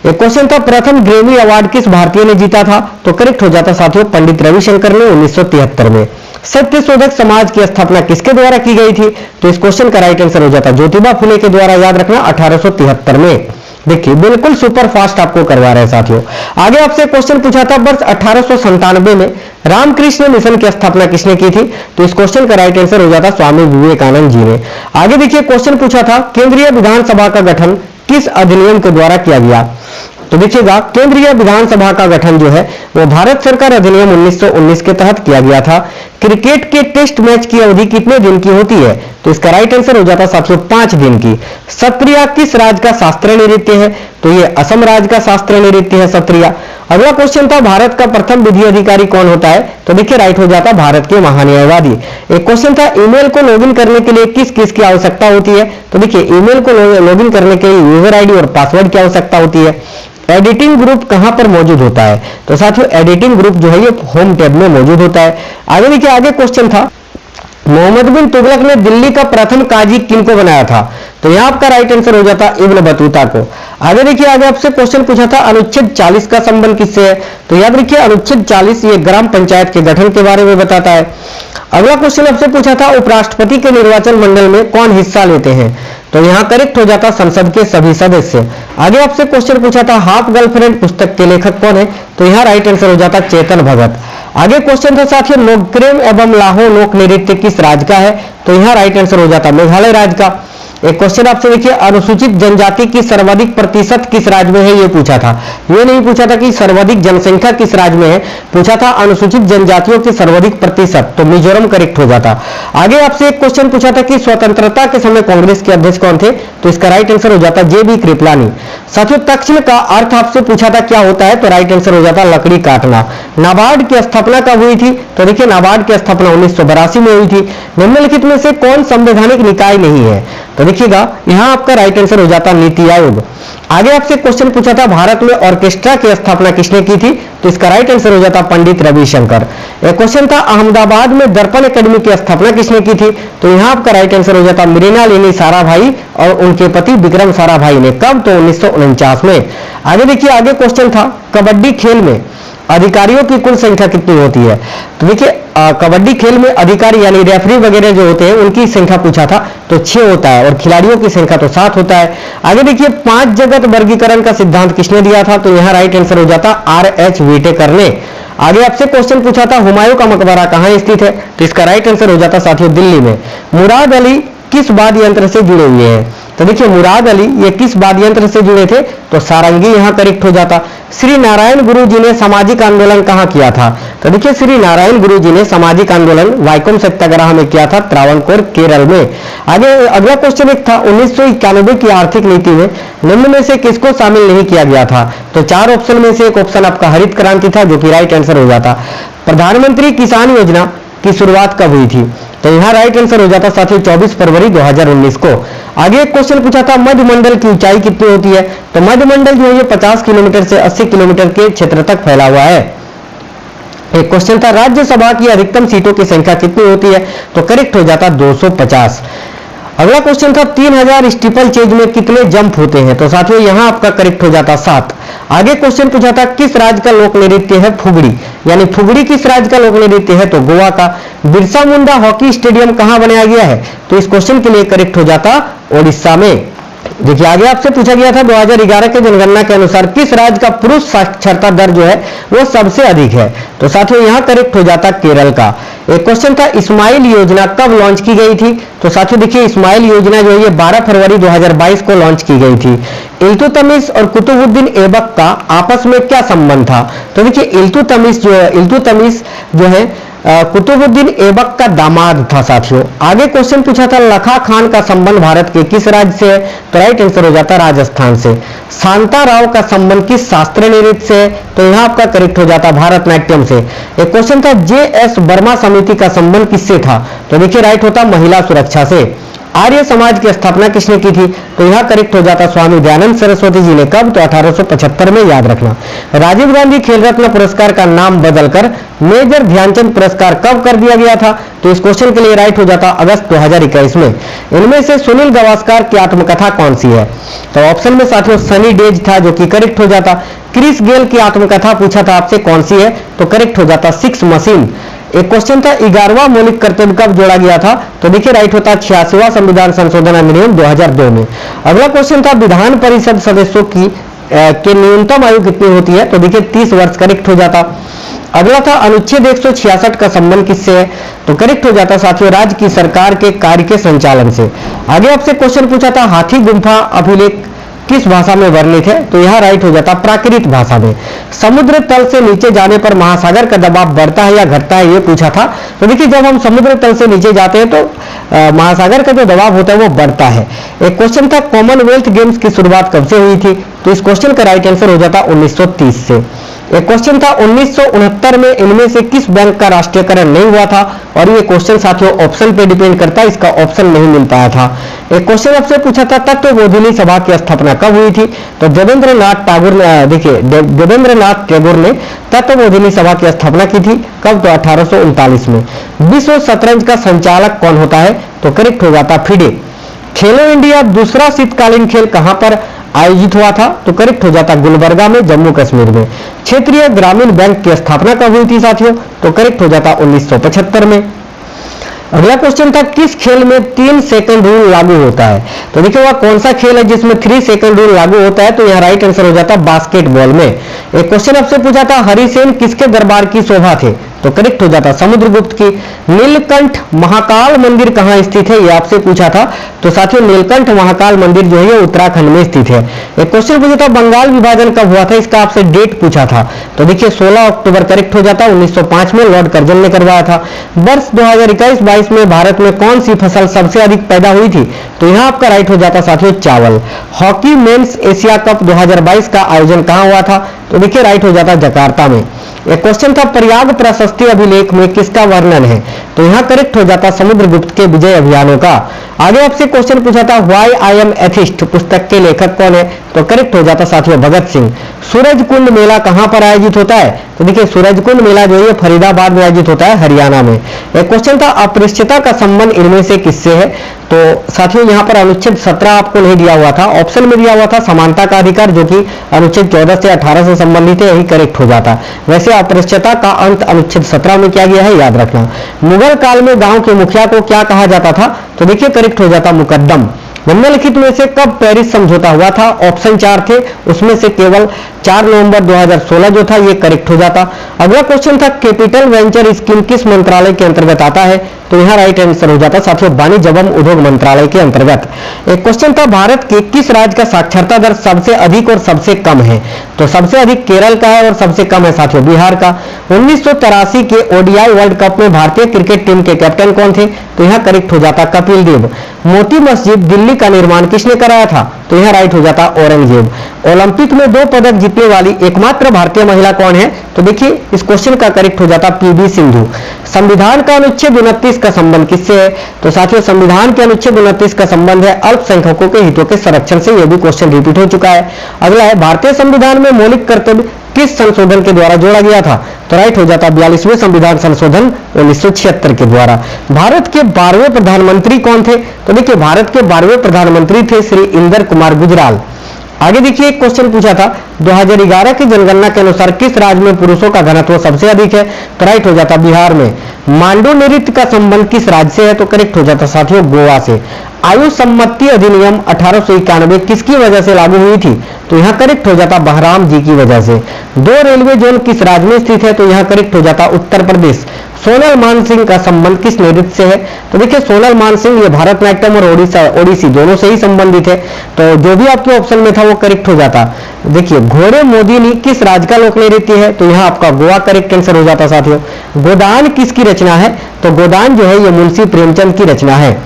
एक क्वेश्चन था, प्रथम ग्रेमी अवार्ड किस भारतीय ने जीता था? तो करेक्ट हो जाता साथियों पंडित रविशंकर ने 1973 में। सत्य शोधक समाज की स्थापना किसके द्वारा की गई थी? तो इस क्वेश्चन का राइट आंसर हो जाता ज्योतिबा फुले के द्वारा, याद रखना 1873 में। देखिए बिल्कुल सुपर फास्ट आपको करवा रहे हैं साथियों। आगे आपसे क्वेश्चन पूछा था, वर्ष 1897 में रामकृष्ण मिशन की स्थापना किसने की थी? तो इस क्वेश्चन का राइट आंसर हो जाता स्वामी विवेकानंद जी ने। आगे देखिए क्वेश्चन पूछा था, केंद्रीय विधानसभा का गठन किस अधिनियम के द्वारा किया गया? तो देखिएगा केंद्रीय विधानसभा का गठन जो है वो भारत सरकार अधिनियम 1919 के तहत किया गया था। क्रिकेट के टेस्ट मैच की अवधि कितने दिन की होती है? तो इसका राइट आंसर हो जाता साथियों 5 दिन की। सत्रिया किस राज्य का शास्त्रीय नृत्य है? तो ये असम राज्य का शास्त्रीय नृत्य है सत्रिया। अगला क्वेश्चन था, भारत का प्रथम विधि अधिकारी कौन होता है? तो देखिए राइट हो जाता भारत के महान्यायवादी। एक क्वेश्चन था, ईमेल को लॉगिन करने के लिए किस किस की आवश्यकता होती है? तो देखिए ईमेल को लॉगिन करने के लिए यूजर आईडी और पासवर्ड की आवश्यकता होती है। एडिटिंग ग्रुप कहां पर मौजूद होता है? तो साथियों एडिटिंग ग्रुप जो है ये होम टैब में मौजूद होता है। आगे देखिए, आगे क्वेश्चन था, मोहम्मद बिन तुगलक ने दिल्ली का प्रथम काजी किनको बनाया था? तो यहां आपका राइट आंसर हो जाता इब्न बतूता को। आगे देखिए, आगे आपसे क्वेश्चन पूछा था, अनुच्छेद 40 का संबंध किससे है? तो याद रखिए अनुच्छेद 40 ये ग्राम पंचायत के गठन के बारे में बताता है। अगला क्वेश्चन आपसे पूछा था, उपराष्ट्रपति के निर्वाचन मंडल में कौन हिस्सा लेते हैं? तो यहां करेक्ट हो जाता संसद के सभी सदस्य। आगे आपसे क्वेश्चन पूछा था, हाफ गर्लफ्रेंड पुस्तक के लेखक कौन है? तो यहां राइट आंसर हो जाता चेतन भगत। आगे क्वेश्चन था साथियों, नोक्रेम एवं लाहो लोक नृत्य किस राज्य का है? तो यहां राइट आंसर हो जाता मेघालय राज्य का। एक क्वेश्चन आपसे देखिए, अनुसूचित जनजाति की सर्वाधिक प्रतिशत किस राज्य में है? ये पूछा था, ये नहीं पूछा था कि सर्वाधिक जनसंख्या किस राज्य में है, पूछा था अनुसूचित जनजातियों की सर्वाधिक प्रतिशत, तो मिजोरम करेक्ट हो जाता। आगे आपसे एक क्वेश्चन पूछा था कि स्वतंत्रता के समय कांग्रेस के अध्यक्ष कौन थे? तो इसका राइट आंसर हो जाता JB कृपलानी। साथियों तक्षण का अर्थ आपसे पूछा था क्या होता है? तो राइट आंसर हो जाता लकड़ी काटना। नाबार्ड की स्थापना कब हुई थी? तो देखिए नाबार्ड की स्थापना 1982 में हुई थी। निम्नलिखित में से कौन संवैधानिक निकाय नहीं है? तो देखिएगा यहां आपका राइट आंसर हो जाता नीति आयोग। आगे आपसे क्वेश्चन पूछा था, भारत में ऑर्केस्ट्रा की स्थापना किसने की थी? तो इसका राइट आंसर हो जाता पंडित रविशंकर। एक क्वेश्चन था, अहमदाबाद में दर्पण एकेडमी की स्थापना किसने की थी? तो यहां आपका राइट आंसर हो जाता मृणालिनी साराभाई और उनके पति विक्रम साराभाई ने। कब? तो 1949 में। आगे देखिए, आगे क्वेश्चन था, कबड्डी खेल में अधिकारियों की कुल संख्या कितनी होती है? तो देखिए कबड्डी खेल में अधिकारी यानी रेफरी वगैरह जो होते हैं उनकी संख्या पूछा था, तो 6 होता है, और खिलाड़ियों की संख्या तो 7 होता है। आगे देखिए, 5 जगत वर्गीकरण का सिद्धांत किसने दिया था? तो यहाँ राइट आंसर हो जाता R.H. व्हिटेकर ने। आगे आपसे क्वेश्चन पूछा था, हुमायूं का मकबरा कहाँ स्थित है? तो इसका राइट आंसर हो जाता साथियों दिल्ली में। मुराद अली किस वाद्य यंत्र से जुड़े हुए हैं? तो देखिए मुराद अली ये किस वाद्य यंत्र से जुड़े थे? तो सारंगी यहां करेक्ट हो जाता। श्री नारायण गुरु जी ने सामाजिक आंदोलन कहां किया था? तो देखिए श्री नारायण गुरु जी ने सामाजिक आंदोलन वाइकोम सत्याग्रह में किया था, त्रावणकोर केरल में। आगे अगला क्वेश्चन एक था, 1991 की आर्थिक नीति में निम्न में से किसको शामिल नहीं किया गया था? तो 4 ऑप्शन में से एक ऑप्शन आपका हरित क्रांति था, जो कि राइट आंसर हो जाता। प्रधानमंत्री किसान योजना की शुरुआत कब हुई थी? तो यहाँ राइट आंसर हो जाता साथियों 24 फरवरी 2019 को। आगे एक क्वेश्चन पूछा था, मध्यमंडल की ऊंचाई कितनी होती है? तो मध्यमंडल जो है 50 किलोमीटर से 80 किलोमीटर के क्षेत्र तक फैला हुआ है। एक क्वेश्चन था, राज्यसभा की अधिकतम सीटों की संख्या कितनी होती है? तो करेक्ट हो जाता 250। अगला क्वेश्चन था, 3000 स्टीपल चेज में कितने जंप होते हैं? तो साथियों यहां आपका करेक्ट हो जाता 7। आगे क्वेश्चन पूछा था, किस राज्य का लोक नृत्य है फुगड़ी? यानी फुगड़ी किस राज्य का लोक नृत्य है? तो गोवा का। बिरसा मुंडा हॉकी स्टेडियम कहां बनाया गया है? तो इस क्वेश्चन के लिए करेक्ट हो जाता ओडिशा में। देखिए आगे आपसे पूछा गया था 2011 के जनगणना के अनुसार किस राज्य का पुरुष साक्षरता दर जो है वो सबसे अधिक है? तो साथियों यहां करेक्ट हो जाता केरल का। एक क्वेश्चन था, इस्माइल योजना कब लॉन्च की गई थी? तो साथियों देखिए इस्माइल योजना जो है ये 12 फरवरी 2022 को लॉन्च की गई थी। इल्तुतमिश और कुतुबुद्दीन ऐबक का आपस में क्या संबंध था? तो देखिए इल्तुतमिश जो है कुतुबुद्दीन ऐबक का दामाद था साथियों। आगे क्वेश्चन पूछा था, लखा खान का संबंध भारत के किस राज्य से है? तो राइट आंसर हो जाता राजस्थान से। शांता राव का संबंध किस शास्त्रीय नृत्य से है? तो यहाँ आपका करेक्ट हो जाता भारतनाट्यम से। एक क्वेश्चन था, JS वर्मा समिति का संबंध किससे था? तो देखिए राइट होता महिला सुरक्षा से। आर्य समाज की स्थापना किसने की थी? तो यह करेक्ट हो जाता स्वामी दयानंद सरस्वती जी ने। कब? तो 1875 में, याद रखना। राजीव गांधी खेल रत्न पुरस्कार का नाम बदलकर मेजर ध्यानचंद पुरस्कार कब कर दिया गया था? तो इस क्वेश्चन के लिए राइट हो जाता अगस्त 2021 में। इनमें से सुनील गावस्कर की आत्मकथा कौन सी है? तो ऑप्शन में साथियों सनी डेज था, जो कि करेक्ट हो जाता। क्रिस गेल की आत्मकथा पूछा था आपसे कौन सी है? तो करेक्ट हो जाता सिक्स मशीन। एक क्वेश्चन था 11वां मौलिक कर्तव्य कब जोड़ा गया था? तो देखिए राइट होता 86वां संविधान संशोधन अधिनियम 2002 में। अगला क्वेश्चन था विधान परिषद सदस्यों की के न्यूनतम आयु कितनी होती है? तो देखिए 30 वर्ष, करेक्ट हो जाता। अगला था अनुच्छेद 166 का संबंध किससे है? तो करेक्ट हो जाता साथियों राज्य की सरकार के कार्य के संचालन से। आगे आपसे क्वेश्चन पूछा था हाथी गुम्फा अभिलेख किस भाषा में वर्णित है? तो यह राइट हो जाता प्राकृत भाषा में। समुद्र तल से नीचे जाने पर महासागर का दबाव बढ़ता है या घटता है, ये पूछा था। तो देखिए जब हम समुद्र तल से नीचे जाते हैं तो महासागर का जो दबाव होता है वो बढ़ता है। एक क्वेश्चन था कॉमनवेल्थ गेम्स की शुरुआत कब से हुई थी? तो इस क्वेश्चन का राइट आंसर हो जाता 1930 से। एक क्वेश्चन था 1969 में इनमें से किस बैंक का राष्ट्रीयकरण नहीं हुआ था? और ये क्वेश्चन साथियों ऑप्शन पे डिपेंड करता है, इसका ऑप्शन नहीं मिल पाया था। एक क्वेश्चन आपसे पूछा था तत्वबोधिनी सभा की स्थापना कब हुई थी? तो देवेंद्रनाथ टैगोर ने, देखिए देवेंद्रनाथ टैगोर ने तत्वबोधिनी सभा की स्थापना की थी। कब? तो 1839 में। विश्व शतरंज का संचालक कौन होता है? तो करेक्ट हो जाता फिडे। खेलो इंडिया दूसरा शीतकालीन खेल कहां पर आयोजित हुआ था? तो करेक्ट हो जाता गुलबर्गा में, जम्मू कश्मीर में। क्षेत्रीय ग्रामीण बैंक की स्थापना कब हुई थी साथियों? तो करेक्ट हो जाता 1975 में। अगला क्वेश्चन था किस खेल में 3 सेकंड रूल लागू होता है? तो देखिए वह कौन सा खेल है जिसमें 3 सेकंड रूल लागू होता है? तो यह राइट आंसर हो जाता बास्केटबॉल में। एक क्वेश्चन आपसे पूछा था हरिसेन किसके दरबार की शोभा थे? तो करेक्ट हो जाता समुद्रगुप्त की। नीलकंठ महाकाल मंदिर कहां स्थित है, ये आपसे पूछा था। तो साथियों नीलकंठ महाकाल मंदिर जो है उत्तराखंड में स्थित है। एक क्वेश्चन पूछा था बंगाल विभाजन कब हुआ था, इसका आपसे डेट पूछा था। तो देखिए 16 अक्टूबर करेक्ट हो जाता 1905 में, लॉर्ड कर्जन ने करवाया था। वर्ष 2021-22 में भारत में कौन सी फसल सबसे अधिक पैदा हुई थी? तो यहां आपका राइट हो जाता साथियों चावल। हॉकी मेंस एशिया कप 2022 का आयोजन कहां हुआ था? तो देखिए राइट हो जाता जकार्ता में। एक क्वेश्चन था प्रयाग प्रशस्ति अभिलेख में किसका वर्णन है? तो यहां करेक्ट हो जाता समुद्रगुप्त के विजय अभियानों का। आगे आपसे क्वेश्चन पूछा था व्हाई आई एम एथिस्ट पुस्तक के लेखक कौन है? तो करेक्ट हो जाता साथियों भगत सिंह। सूरजकुंड मेला कहां पर आयोजित होता है? तो देखिए सूरजकुंड मेला जो है फरीदाबाद में आयोजित होता है, हरियाणा में। एक क्वेश्चन था अपृष्टता का संबंध इनमें से किससे है? तो साथियों यहां पर अनुच्छेद 17 आपको नहीं दिया हुआ था, ऑप्शन में दिया हुआ था समानता का अधिकार, जो कि अनुच्छेद 14 से 18 से संबंधित है, यही करेक्ट हो जाता। वैसे अपृष्टता का अंत अनुच्छेद 17 में किया गया है, याद रखना। मुगल काल में गांव के मुखिया को क्या कहा जाता था? तो देखिए करेक्ट हो जाता मुकद्दम। निम्नलिखित में से कब पेरिस समझौता हुआ था? ऑप्शन 4 थे, उसमें से केवल 4 नवंबर 2016 जो था ये करेक्ट हो जाता। अगला क्वेश्चन था कैपिटल वेंचर स्कीम किस मंत्रालय के अंतर्गत आता है? तो यहाँ राइट आंसर हो जाता साथियों वाणिज्य एवं उद्योग मंत्रालय के अंतर्गत। एक क्वेश्चन था भारत के किस राज्य का साक्षरता दर सबसे अधिक और सबसे कम है? तो सबसे अधिक केरल का है और सबसे कम है साथियों बिहार का। 1983 के ओडीआई वर्ल्ड कप में भारतीय क्रिकेट टीम के कैप्टन कौन थे? तो यहाँ करेक्ट हो जाता कपिल देव। मोती मस्जिद दिल्ली का निर्माण किसने कराया था? तो यहाँ राइट हो जाता औरंगजेब। ओलंपिक में 2 पदक जीतने वाली एकमात्र भारतीय महिला कौन है? तो देखिए इस क्वेश्चन का करेक्ट हो जाता पीवी सिंधु। संविधान का अनुच्छेद 29 का संबंध किससे है? तो साथियों संविधान के अनुच्छेद 29 का संबंध है अल्पसंख्यकों के हितों के संरक्षण से। यह भी क्वेश्चन रिपीट हो चुका है। अगला है भारतीय संविधान में मौलिक कर्तव्य किस संशोधन के द्वारा जोड़ा गया था? तो राइट हो जाता 42वें संविधान संशोधन 1976 के द्वारा। भारत के 12वें प्रधानमंत्री कौन थे? तो देखिए भारत के 12वें प्रधानमंत्री थे श्री इंदर कुमार गुजराल। आगे देखिए एक क्वेश्चन पूछा था 2011 की जनगणना के अनुसार किस राज्य में पुरुषों का घनत्व सबसे अधिक है? तो राइट हो जाता बिहार में। मांडू नृत्य का संबंध किस राज्य से है? तो करेक्ट हो जाता साथियों गोवा से। आयु सम्मति अधिनियम 1891 किसकी वजह से लागू हुई थी? तो यहाँ करेक्ट हो जाता बहराम जी की वजह से। 2 रेलवे जोन किस राज्य में स्थित है? तो यहाँ करेक्ट हो जाता उत्तर प्रदेश। सोनल मानसिंह का संबंध किस नृत्य से है? तो देखिए सोनल मानसिंह ये भारतनाट्यम और ओडिसी दोनों से ही संबंधित है। तो जो भी आपके ऑप्शन में था वो करेक्ट हो जाता। देखिए घोड़े मोदिनी किस राज्य का लोक नृत्य है? तो यहाँ आपका गोवा करेक्ट आंसर हो जाता साथियों। गोदान किसकी रचना है? तो गोदान जो है ये मुंशी प्रेमचंद की रचना है।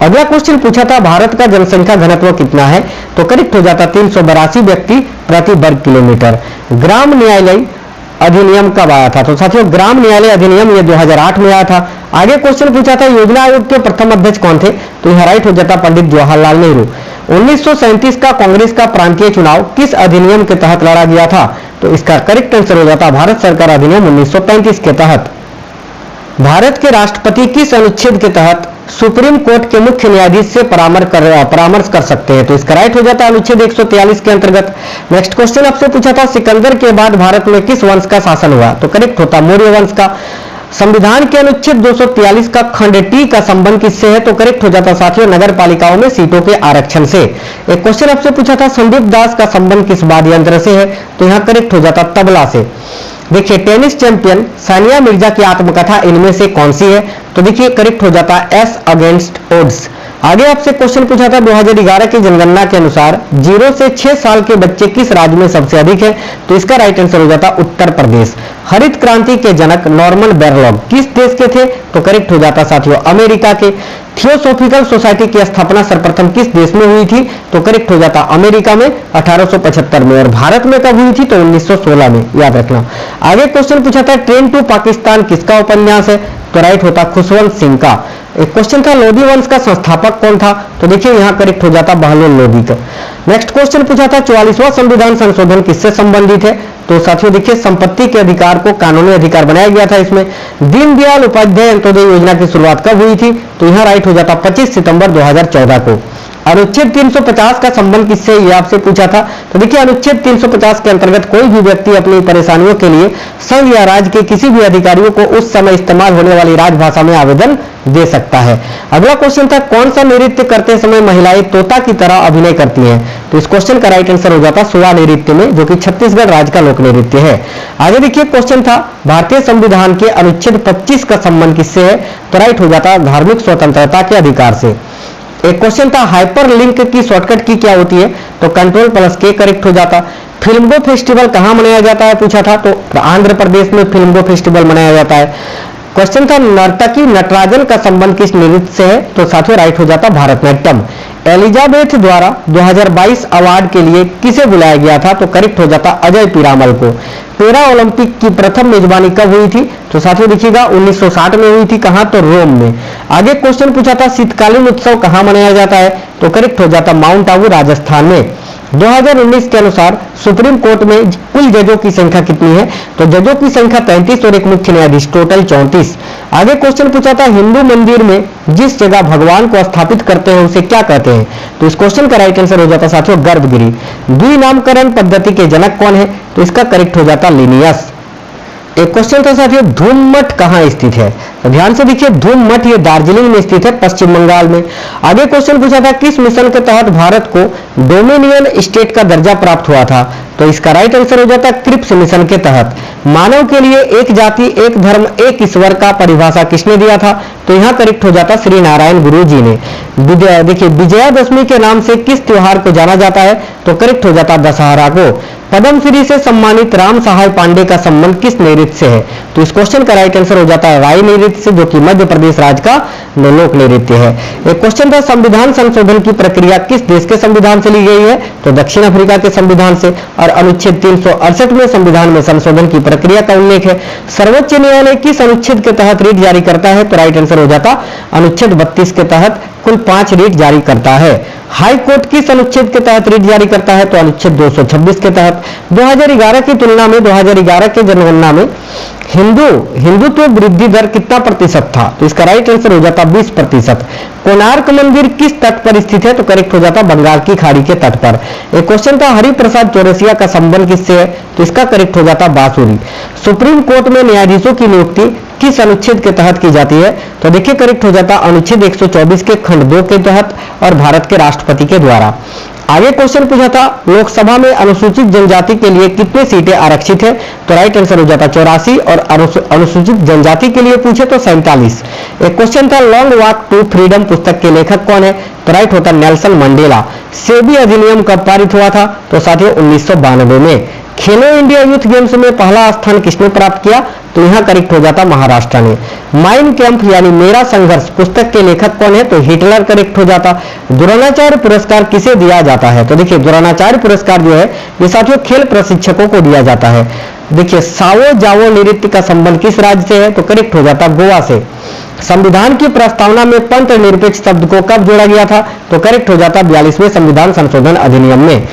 अगला क्वेश्चन पूछा था भारत का जनसंख्या घनत्व कितना है? तो करेक्ट हो जाता 382 व्यक्ति प्रति वर्ग किलोमीटर। ग्राम न्यायालय अधिनियम कब आया था? तो साथियों ग्राम न्यायालय अधिनियम ये 2008 में आया था। आगे क्वेश्चन पूछा था योजना आयोग के प्रथम अध्यक्ष कौन थे? तो यह राइट हो जाता पंडित जवाहरलाल नेहरू। 1937 का कांग्रेस का प्रांतीय चुनाव किस अधिनियम के तहत लड़ा गया था? तो इसका करेक्ट आंसर हो जाता भारत सरकार अधिनियम 1935 के तहत। भारत के राष्ट्रपति किस अनुच्छेद के तहत सुप्रीम कोर्ट के मुख्य न्यायाधीश से परामर्श कर सकते हैं? तो इसका राइट हो जाता है अनुच्छेद 143 के अंतर्गत। नेक्स्ट क्वेश्चन आपसे पूछा था सिकंदर के बाद भारत में किस वंश का शासन हुआ? तो करेक्ट होता मौर्य वंश का। संविधान के अनुच्छेद 243 का खंड टी का संबंध किससे है? तो करेक्ट हो जाता साथियों नगर पालिकाओं में सीटों के आरक्षण से। एक क्वेश्चन आपसे पूछा था संदीप दास का संबंध किस वाद्य यंत्र से है? तो यहां करेक्ट हो जाता तबला से। देखिए टेनिस चैंपियन सानिया मिर्जा की आत्मकथा इनमें से कौन सी है? तो देखिए करेक्ट हो जाता एस अगेंस्ट ओड्स। आगे आपसे क्वेश्चन पूछा था 2011 की जनगणना के अनुसार 0 से 6 साल के बच्चे किस राज्य में सबसे अधिक है? तो इसका राइट आंसर हो जाता उत्तर प्रदेश। हरित क्रांति के जनक नॉर्मन बोरलॉग किस देश के थे? तो करेक्ट हो जाता साथियों अमेरिका के। थियोसॉफिकल सोसाइटी की स्थापना सर्वप्रथम किस देश में हुई थी? तो करेक्ट हो जाता अमेरिका में 1875 में। और भारत में कब हुई थी? तो 1916 में, याद रखना। आगे क्वेश्चन पूछा था ट्रेन टू पाकिस्तान किसका उपन्यास है? तो राइट होता खुशवंत सिंह का। एक क्वेश्चन था लोधी वंश का संस्थापक कौन था? तो देखिए यहां करेक्ट हो जाता बहलोल लोधी का। नेक्स्ट क्वेश्चन पूछा था 44वां संविधान संशोधन किससे संबंधित है? तो साथियों देखिए संपत्ति के अधिकार को कानूनी अधिकार बनाया गया था। इसमें दीनदयाल उपाध्याय अंत्योदय योजना की शुरुआत कब हुई थी? तो यहां राइट हो जाता 25 सितंबर 2014 को। अनुच्छेद 350 का संबंध किससे ये आपसे पूछा था? तो देखिए अनुच्छेद 350 के अंतर्गत कोई भी व्यक्ति अपनी परेशानियों के लिए संघ या राज्य के किसी भी अधिकारियों को उस समय इस्तेमाल होने वाली राजभाषा में आवेदन दे सकता है। अगला क्वेश्चन था कौन सा नृत्य करते समय महिलाएं तोता की तरह अभिनय करती हैं? तो इस क्वेश्चन का राइट आंसर हो जाता सुआ नृत्य में, जो कि छत्तीसगढ़ राज्य का लोक नृत्य है। आगे देखिए क्वेश्चन था भारतीय संविधान के अनुच्छेद 25 का संबंध किससे है? तो राइट हो जाता धार्मिक स्वतंत्रता के अधिकार से। एक क्वेश्चन था हाइपर लिंक की शॉर्टकट की क्या होती है? तो Ctrl+K करेक्ट हो जाता। फिल्मगो फेस्टिवल कहां मनाया जाता है पूछा था? तो आंध्र प्रदेश में फिल्मगो फेस्टिवल मनाया जाता है। क्वेश्चन था नर्तकी नटराजन का संबंध किस नृत्य से है? तो साथियों राइट हो जाता भारतनाट्यम। एलिजाबेथ द्वारा 2022 अवार्ड के लिए किसे बुलाया गया था? तो करेक्ट हो जाता अजय पीरामल को। पैरा ओलंपिक की प्रथम मेजबानी कब हुई थी? तो साथियों देखिएगा 1960 में हुई थी। कहां? तो रोम में। आगे क्वेश्चन पूछा था शीतकालीन उत्सव कहां मनाया जाता है? तो करेक्ट हो जाता माउंट आबू राजस्थान में। 2019 के अनुसार सुप्रीम कोर्ट में कुल जजों की संख्या कितनी है? तो जजों की संख्या 33 और एक मुख्य न्यायाधीश, टोटल 34। आगे क्वेश्चन पूछा था हिंदू मंदिर में जिस जगह भगवान को स्थापित करते हैं उसे क्या कहते हैं? तो इस क्वेश्चन का राइट आंसर हो जाता साथियों गर्भगिरी। द्विनामकरण पद्धति के जनक कौन है? तो इसका करेक्ट हो जाता लिनियस। एक क्वेश्चन था साथियों धूम मठ कहां स्थित है? तो ध्यान से देखिए धूम मठ ये दार्जिलिंग में स्थित है, पश्चिम बंगाल में। आगे क्वेश्चन पूछा था किस मिशन के तहत भारत को डोमिनियन स्टेट का दर्जा प्राप्त हुआ था? तो इसका राइट आंसर हो जाता क्रिप्स मिशन के तहत। मानव के लिए एक जाति एक धर्म एक ईश्वर का परिभाषा किसने दिया था? तो यहां करेक्ट हो जाता श्री नारायण गुरु जी ने। देखिए विजयादशमी के नाम से किस त्योहार को जाना जाता है? तो करेक्ट हो जाता दशहरा को। पद्मश्री से सम्मानित राम सहाय पांडे का संबंध किस नृत्य से है? तो इस क्वेश्चन का राइट आंसर हो जाता है राई नृत्य से, जो कि मध्य प्रदेश राज्य का लोक नृत्य है। एक क्वेश्चन था संविधान संशोधन की प्रक्रिया किस देश के संविधान से ली गई है? तो दक्षिण अफ्रीका के संविधान से। और अनुच्छेद 368 में संविधान में संशोधन की प्रक्रिया का उल्लेख है। सर्वोच्च न्यायालय किस अनुच्छेद के तहत रीट जारी करता है? तो राइट आंसर हो जाता अनुच्छेद 32 के तहत कुल 5 रीट जारी करता है। हाई कोर्ट किस अनुच्छेद के तहत रीट जारी करता है? तो अनुच्छेद 226 के तहत। 2011 की तुलना में 2011 के जनगणना में हिंदुत्व वृद्धि दर कितना प्रतिशत था? तो इसका राइट आंसर हो जाता 20%। कोणार्क मंदिर किस तट पर स्थित है? तो करेक्ट हो जाता बंगाल की खाड़ी के तट पर। एक क्वेश्चन था हरिप्रसाद चौरसिया का संबंध किससे है? तो इसका करेक्ट हो जाता बांसुरी। सुप्रीम कोर्ट में न्यायाधीशों की नियुक्ति किस अनुच्छेद के तहत की जाती है? तो देखिए करेक्ट हो जाता अनुच्छेद 124 के खंड 2 के तहत और भारत के राष्ट्रपति के द्वारा। आगे क्वेश्चन पूछा था लोकसभा में अनुसूचित जनजाति के लिए कितनी सीटें आरक्षित है? तो राइट आंसर हो जाता 84 और अनुसूचित जनजाति के लिए पूछे तो 47। एक क्वेश्चन था लॉन्ग वॉक टू फ्रीडम पुस्तक के लेखक कौन है? तो राइट होता नेल्सन मंडेला। सेबी अधिनियम कब पारित हुआ था? तो साथियों 1992 में। खेलो इंडिया यूथ गेम्स में पहला स्थान किसने प्राप्त किया? तो यहाँ करेक्ट हो जाता महाराष्ट्र ने। माइन कैंप यानी मेरा संघर्ष पुस्तक के लेखक कौन है? तो हिटलर करेक्ट हो जाता। द्रोणाचार्य पुरस्कार किसे दिया जाता है? तो देखिए द्रोणाचार्य पुरस्कार जो है ये साथियों खेल प्रशिक्षकों को दिया जाता है। देखिए सावो जावो नृत्य का संबंध किस राज्य से है? तो करेक्ट हो जाता गोवा से। संविधान की प्रस्तावना में पंथ निरपेक्ष शब्द को कब जोड़ा गया था? तो करेक्ट हो जाता 42वें संविधान संशोधन अधिनियम में।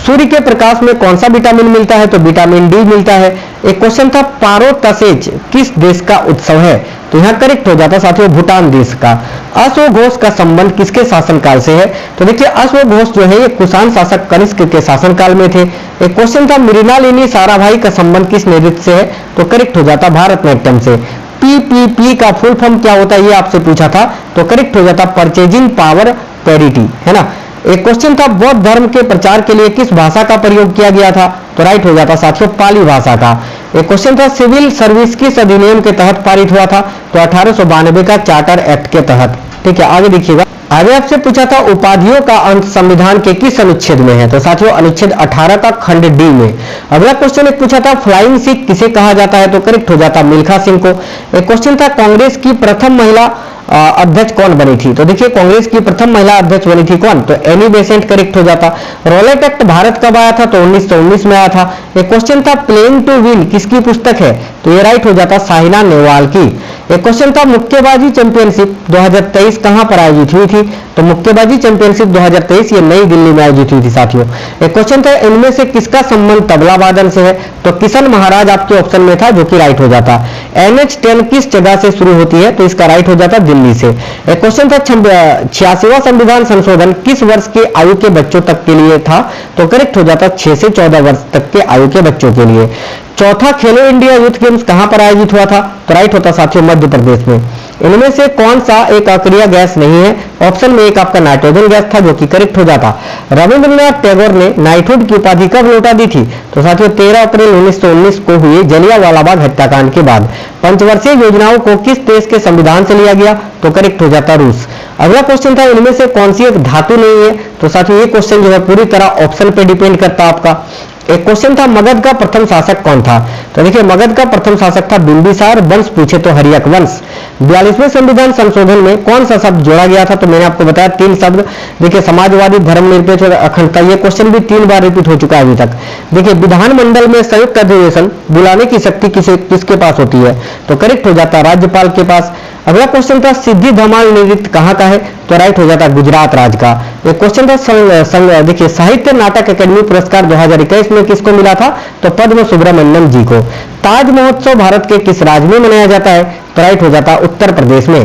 सूर्य के प्रकाश में कौन सा विटामिन मिलता है? तो विटामिन डी मिलता है। एक क्वेश्चन था पारोतसेज किस देश का उत्सव है? तो यहाँ करेक्ट हो जाता साथियों भूटान देश का। अश्वघोष का संबंध किसके शासनकाल से है? तो देखिए अश्वघोष जो है ये कुषाण शासक कनिष्क के शासनकाल में थे। एक क्वेश्चन था मृणालिनी साराभाई का संबंध किस नृत्य से है? तो करेक्ट हो जाता भारतनाट्यम से। पीपीपी का फुल फॉर्म क्या होता है ये आपसे पूछा था, तो करेक्ट हो जाता परचेजिंग पावर पैरिटी, है ना। एक क्वेश्चन था बौद्ध धर्म के प्रचार के लिए किस भाषा का प्रयोग किया गया था? तो राइट हो जाता साथियों पाली भाषा का। एक क्वेश्चन था सिविल सर्विस किस अधिनियम के तहत पारित हुआ था? तो 1892 का चार्टर एक्ट के तहत। ठीक है आगे देखिएगा। आगे आपसे पूछा था उपाधियों का अंत संविधान के किस अनुच्छेद में है? तो साथियों अनुच्छेद 18 का खंड डी में। अगला क्वेश्चन एक पूछा था फ्लाइंग सिख किसे कहा जाता है? तो करेक्ट हो जाता मिल्खा सिंह को। एक क्वेश्चन था कांग्रेस की प्रथम महिला अध्यक्ष कौन बनी थी? तो देखिए कांग्रेस की प्रथम महिला अध्यक्ष बनी थी कौन? तो एनी बेसेंट करेक्ट हो जाता। रॉलेट एक्ट भारत कब आया था? तो 1919 में आया था। एक क्वेश्चन था प्लेन टू विन किसकी पुस्तक है? तो ये राइट हो जाता साइना नेहवाल की। एक क्वेश्चन था मुक्केबाजी चैंपियनशिप 2023 कहां पर आयोजित हुई थी? तो मुक्केबाजी चैंपियनशिप 2023 ये नई दिल्ली में आयोजित हुई थी साथियों। एक क्वेश्चन था इनमें से किसका संबंध तबला वादन से है? तो किशन महाराज आपके ऑप्शन में था जो कि राइट हो जाता। NH10 किस जगह से शुरू होती है? तो इसका राइट हो जाता दिल्ली से। एक क्वेश्चन था 86वां संविधान संशोधन किस वर्ष के आयु के बच्चों तक के लिए था? तो करेक्ट हो जाता 6 से 14 वर्ष तक के आयु के बच्चों के लिए। चौथा खेलो इंडिया यूथ गेम्स कहां पर आयोजित हुआ था? तो राइट होता साथियों मध्य प्रदेश में। इनमें से कौन सा एक अक्रिय गैस नहीं है? ऑप्शन में एक आपका नाइट्रोजन गैस था जो कि करेक्ट हो जाता। रविंद्रनाथ टैगोर ने नाइटहुड की उपाधि कब लौटा दी थी? तो साथियों 13 अप्रैल 1919 को हुई जलियांवाला बाग हत्याकांड के बाद। पंचवर्षीय योजनाओं को किस देश के संविधान से लिया गया? तो करेक्ट हो जाता रूस। अगला क्वेश्चन था इनमें से कौन सी एक धातु नहीं है? तो साथियों ये क्वेश्चन जो है पूरी तरह ऑप्शन पे डिपेंड करता आपका। एक क्वेश्चन था मगध का प्रथम शासक कौन था? तो देखिए मगध का प्रथम शासक था बिंबिसार, वंश पूछे तो हर्यक वंश। 42वें संविधान संशोधन में कौन सा शब्द जोड़ा गया था? तो मैंने आपको बताया 3 शब्द। देखिए समाजवादी, धर्मनिरपेक्ष और अखंडता, ये क्वेश्चन भी 3 बार रिपीट हो चुका है अभी तक। देखिए विधानमंडल में संयुक्त अधिवेशन बुलाने की शक्ति किसके पास होती है? तो करेक्ट हो जाता राज्यपाल के पास। अगला क्वेश्चन था सिद्धि धमाल नृत्य कहाँ का है? तो राइट हो जाता गुजरात राज्य का। एक क्वेश्चन था देखिए साहित्य नाटक अकेडमी पुरस्कार 2021 में किसको मिला था? तो पद्म सुब्रमण्यम जी को। ताज महोत्सव भारत के किस राज्य में मनाया जाता है? तो राइट हो जाता उत्तर प्रदेश में।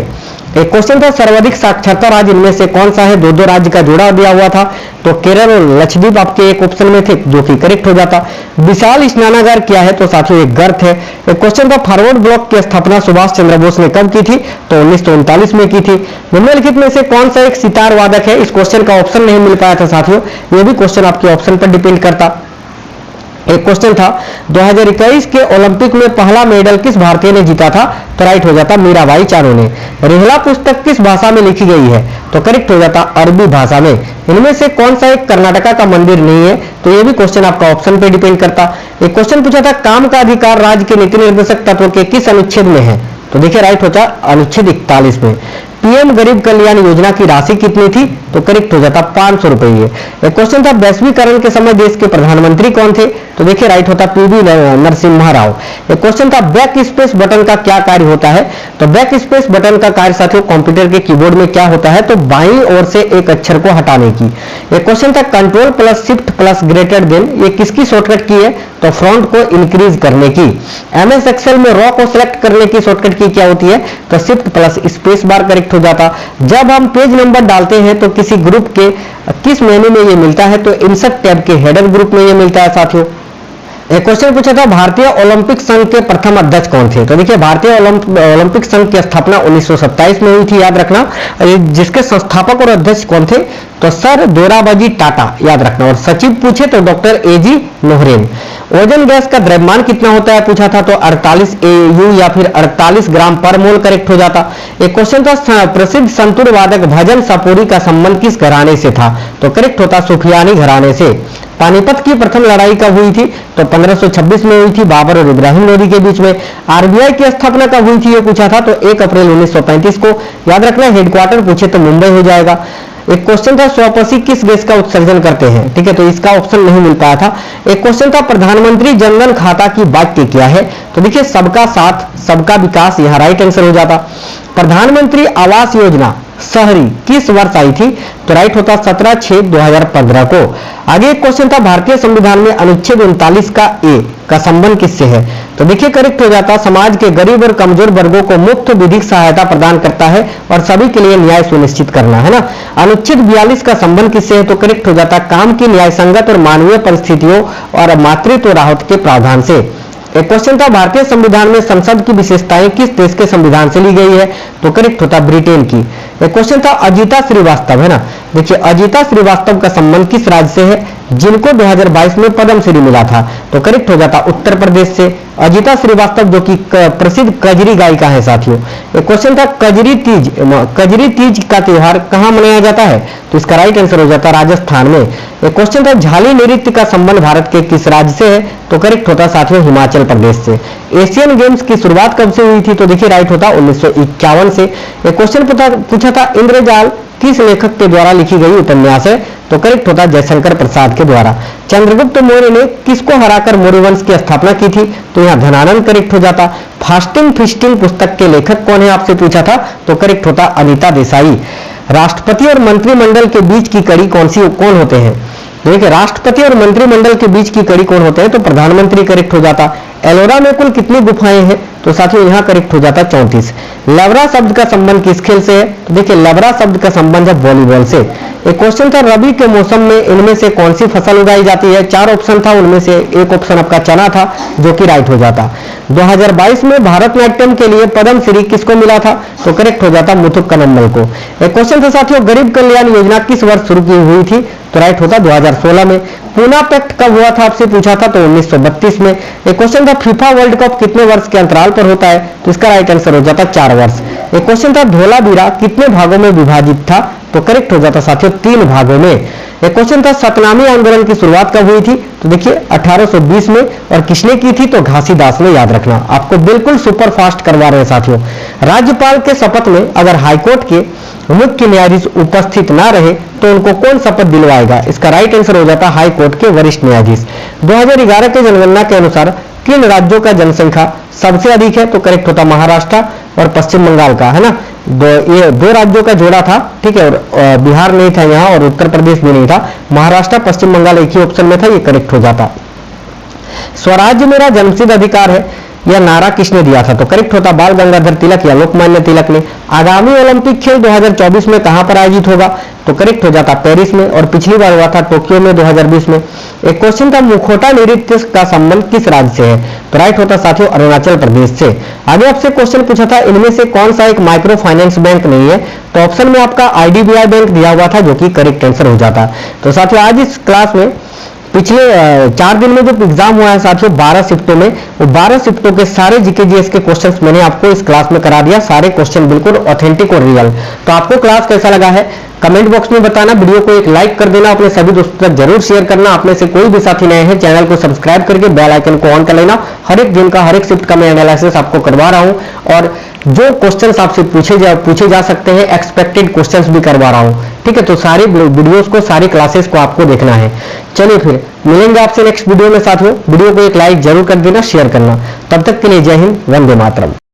एक क्वेश्चन था सर्वाधिक साक्षरता राज्य इनमें से कौन सा है? 2-2 राज्य का जोड़ा दिया हुआ था। तो केरल और लक्षद्वीप आपके एक ऑप्शन में थे जो कि करेक्ट हो जाता। विशाल स्नानागार क्या है? तो साथियों एक गर्त है। एक क्वेश्चन था फॉरवर्ड ब्लॉक की स्थापना सुभाष चंद्र बोस ने कब की थी? तो 1939 में की थी। निम्नलिखित में से कौन सा एक सितार वादक है? इस क्वेश्चन का ऑप्शन नहीं मिल पाया था साथियों, यह भी क्वेश्चन आपके ऑप्शन पर डिपेंड करता। एक क्वेश्चन था 2021 के ओलंपिक में पहला मेडल किस भारतीय ने जीता था? तो राइट हो जाता मीराबाई चानू ने। रेहला पुस्तक किस भाषा में लिखी गई है? तो करेक्ट हो जाता अरबी भाषा में। इनमें से कौन सा एक कर्नाटका का मंदिर नहीं है? तो ये भी क्वेश्चन आपका ऑप्शन पे डिपेंड करता। एक क्वेश्चन पूछा था काम का अधिकार राज्य के नीति निर्देशक तत्व के किस अनुच्छेद में है? तो देखिए राइट होता अनुच्छेद 41 में। पीएम गरीब कल्याण योजना की राशि कितनी थी? तो करेक्ट हो जाता 500 रुपये। एक क्वेश्चन था वैश्वीकरण के समय देश के प्रधानमंत्री कौन थे? तो देखिए राइट होता पीवी नरसिम्हा राव। एक क्वेश्चन था बैक स्पेस बटन का क्या कार्य होता है? तो बैक स्पेस बटन का कार्य साथियों कंप्यूटर के कीबोर्ड में क्या होता है? तो बाईं ओर से एक अक्षर को हटाने की। एक क्वेश्चन था control plus shift plus greater than ये किसकी शॉर्टकट की है? तो फ्रंट को इंक्रीज करने की। एमएस एक्सेल में रॉ को सिलेक्ट करने की शॉर्टकट की क्या होती है? तो shift plus space bar correct हो जाता। जब हम पेज नंबर डालते हैं तो किसी ग्रुप के किस मेनू में ये मिलता है? तो इंसर्ट टैब के हेडर ग्रुप में ये मिलता है साथियों। एक क्वेश्चन पूछा था भारतीय ओलंपिक संघ के प्रथम अध्यक्ष कौन थे? तो देखिए भारतीय ओलंपिक संघ की स्थापना 1927 में हुई थी, याद रखना। जिसके संस्थापक और अध्यक्ष कौन थे? तो सर दोराबजी टाटा, याद रखना। और सचिव पूछे तो डॉक्टर एजी नोहरेन। ओजोन गैस का द्रव्यमान कितना होता है पूछा था, तो 48 AU या फिर 48 ग्राम पर मोल करेक्ट हो जाता। एक क्वेश्चन था प्रसिद्ध संतूर वादक भजन सपोरी का संबंध किस घराने से था, तो करेक्ट होता सुफियानी घराने से। पानीपत की प्रथम लड़ाई कब हुई थी, तो 1526 में हुई थी बाबर और इब्राहिम लोदी के बीच में। RBI की स्थापना कब हुई थी ये पूछा था, तो 1 अप्रैल 1935 को। याद रखना हेडक्वार्टर पूछे तो मुंबई हो जाएगा। एक क्वेश्चन था स्वपसी किस गैस का उत्सर्जन करते हैं, ठीक है, तो इसका ऑप्शन नहीं मिल पाया था। एक क्वेश्चन था प्रधानमंत्री जनधन खाता की वाक्य क्या है, तो देखिए सबका साथ सबका विकास, यहां राइट आंसर हो जाता। प्रधानमंत्री आवास योजना शहरी किस वर्ष आई थी, तो राइट होता 17/6/2015 को। आगे एक क्वेश्चन था भारतीय संविधान में अनुच्छेद 39 का ए का संबंध किससे है, तो देखिए करेक्ट हो जाता समाज के गरीब और कमजोर वर्गों को मुफ्त विधिक सहायता प्रदान करता है और सभी के लिए न्याय सुनिश्चित करना है ना। अनुच्छेद 42 का संबंध किससे है, तो करेक्ट हो जाता काम की न्याय संगत और मानवीय परिस्थितियों और मातृत्व राहत के प्रावधान से। एक क्वेश्चन था भारतीय संविधान में संसद की विशेषताएं किस देश के संविधान से ली गई है, तो करेक्ट होता ब्रिटेन की। एक क्वेश्चन था अजिता श्रीवास्तव, है ना, देखिए अजिता श्रीवास्तव का संबंध किस राज्य से है, जिनको 2022 में पद्मश्री मिला था, तो करेक्ट हो जाता उत्तर प्रदेश से। अजिता श्रीवास्तव जो कि प्रसिद्ध कजरी गायिका है साथियों। एक क्वेश्चन था कजरी तीज का त्योहार कहां मनाया जाता है, तो इसका राइट आंसर हो जाता राजस्थान में। एक क्वेश्चन था झाली नृत्य का संबंध भारत के किस राज्य से है, तो करेक्ट होता साथियों हिमाचल प्रदेश से। एशियन गेम्स की शुरुआत कब से हुई थी, तो देखिए राइट होता 1951 से। एक क्वेश्चन पूछा था इंद्रजाल किस लेखक के द्वारा लिखी गई उपन्यास है, तो करेक्ट होता जयशंकर प्रसाद के द्वारा। चंद्रगुप्त मौर्य ने किसको हराकर मौर्य वंश की स्थापना की थी, तो यहाँ धनानंद करेक्ट हो जाता। फास्टिंग फिस्टिंग पुस्तक के लेखक कौन है आपसे पूछा था, तो करेक्ट होता अनीता देसाई। राष्ट्रपति और मंत्रिमंडल के बीच की कड़ी कौन होते हैं, देखिए राष्ट्रपति और मंत्रिमंडल के बीच की कड़ी कौन होते हैं, तो प्रधानमंत्री करेक्ट हो जाता। एलोरा में कुल कितनी गुफाएं हैं, तो साथियों यहाँ करेक्ट हो जाता 34। लवरा शब्द का संबंध किस खेल से है, तो देखिए लवरा शब्द का संबंध है वॉलीबॉल से। एक क्वेश्चन था रबी के मौसम में इनमें से कौन सी फसल उगाई जाती है, 4 ऑप्शन था, उनमें से एक ऑप्शन आपका चना था जो कि राइट हो जाता। 2022 में भारतनाट्यम के लिए पद्मश्री किसको मिला था, तो करेक्ट हो जाता मुथुक्कनम्मल को। एक क्वेश्चन था साथियों गरीब कल्याण योजना किस वर्ष शुरू की हुई थी, तो राइट होता 2016 में। पूना पैक्ट कब हुआ था आपसे पूछा था, तो 1932 में। एक क्वेश्चन था फीफा वर्ल्ड कप कितने वर्ष के अंतराल पर होता है, तो इसका राइट आंसर हो जाता 4 वर्ष। एक क्वेश्चन था धोलावीरा कितने भागों में विभाजित था, तो करेक्ट हो जाता साथियों 3 भागों में। एक क्वेश्चन था सतनामी आंदोलन की शुरुआत कब हुई थी, तो देखिए 1820 में, और किसने की थी, तो घासीदास ने। याद रखना आपको बिल्कुल सुपर फास्ट करवा रहे हैं साथियों। राज्यपाल के शपथ में अगर हाईकोर्ट के मुख्य न्यायाधीश उपस्थित ना रहे तो उनको कौन शपथ दिलवाएगा, इसका राइट आंसर हो जाता हाई कोर्ट के वरिष्ठ न्यायाधीश। 2011 के जनगणना के अनुसार किन राज्यों का जनसंख्या सबसे अधिक है, तो करेक्ट होता महाराष्ट्र और पश्चिम बंगाल का, है ना। ये 2 राज्यों का जोड़ा था, ठीक है, और बिहार नहीं था यहाँ और उत्तर प्रदेश भी नहीं था। महाराष्ट्र पश्चिम बंगाल एक ही ऑप्शन में था, ये करेक्ट हो जाता। स्वराज्य मेरा जन्मसिद्ध अधिकार है यह नारा किसने दिया था, तो करेक्ट होता बाल गंगाधर तिलक या लोकमान्य तिलक ने। आगामी ओलंपिक खेल 2024 में कहां पर आयोजित होगा, तो करेक्ट हो जाता पेरिस में, और पिछली बार हुआ था टोक्यो में 2020 में। एक क्वेश्चन था मुखौटा नृत्य का संबंध किस राज्य से है, तो राइट होता साथियों अरुणाचल प्रदेश से। आगे आपसे क्वेश्चन पूछा था इनमें से कौन सा एक माइक्रो फाइनेंस बैंक नहीं है, तो ऑप्शन में आपका IDBI बैंक दिया हुआ था जो कि करेक्ट आंसर हो जाता। तो साथियों आज इस क्लास में पिछले 4 दिन में जो एग्जाम हुआ है साथियों 12 शिफ्टों में, वो 12 शिफ्टों के सारे जीके जीएस के क्वेश्चंस मैंने आपको इस क्लास में करा दिया, सारे क्वेश्चन बिल्कुल ऑथेंटिक और रियल। तो आपको क्लास कैसा लगा है कमेंट बॉक्स में बताना, वीडियो को एक लाइक कर देना, अपने सभी दोस्तों तक जरूर शेयर करना। आप में से कोई भी साथी नए हैं चैनल को सब्सक्राइब करके बेल आइकन को ऑन कर लेना। हर एक दिन का हर एक शिफ्ट का मैं एनालिसिस आपको करवा रहा हूं, और जो क्वेश्चंस आपसे पूछे जा सकते हैं एक्सपेक्टेड क्वेश्चंस भी करवा रहा हूं, ठीक है। तो सारी वीडियोस को सारी क्लासेस को आपको देखना है। चलिए फिर मिलेंगे आपसे नेक्स्ट वीडियो में साथियों। वीडियो को एक लाइक जरूर कर देना, शेयर करना। तब तक के लिए जय हिंद, वंदे मातरम।